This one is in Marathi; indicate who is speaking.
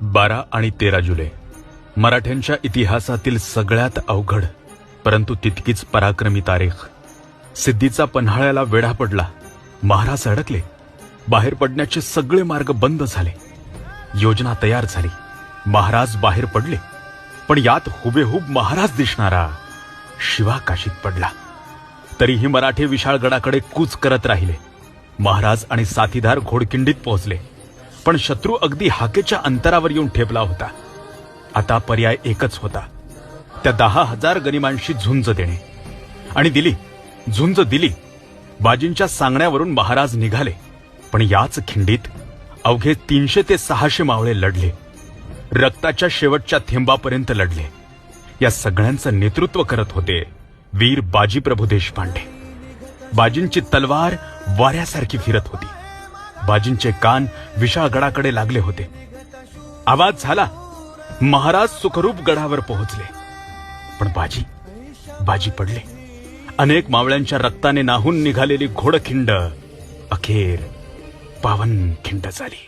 Speaker 1: 12 आणि 13 जुलै मराठ्यांच्या इतिहासातील सगळ्यात अवघड परंतु तितकीच पराक्रमी तारीख. सिद्धीचा पन्हाळ्याला वेढा पडला. महाराज अडकले. बाहेर पडण्याचे सगळे मार्ग बंद झाले. योजना तयार झाली. महाराज बाहेर पडले. पण यात हुबेहूब महाराज दिसणारा शिवा काशीत पडला. तरीही मराठे विशाळगडाकडे कूच करत राहिले. महाराज आणि साथीदार घोडकिंडीत पोहोचले. पण शत्रू अगदी हाकेच्या अंतरावर येऊन ठेपला होता. आता पर्याय एकच होता, त्या 10,000 गनिमांशी झुंज देणे. आणि दिली. झुंज दिली. बाजींच्या सांगण्यावरून महाराज निघाले. पण याच खिंडीत अवघे 300 ते 600 मावळे लढले. रक्ताच्या शेवटच्या थेंबापर्यंत लढले. या सगळ्यांचं नेतृत्व करत होते वीर बाजीप्रभू देशपांडे. बाजींची तलवार वाऱ्यासारखी फिरत होती. बाजींचे कान विशाळगडाकडे लागले होते. आवाज झाला. महाराज सुखरूप गडावर पोहोचले. पण बाजी पडले. अनेक मावळ्यांच्या रक्ताने नाहून निघालेली घोडखिंड अखेर पावन खिंड झाली.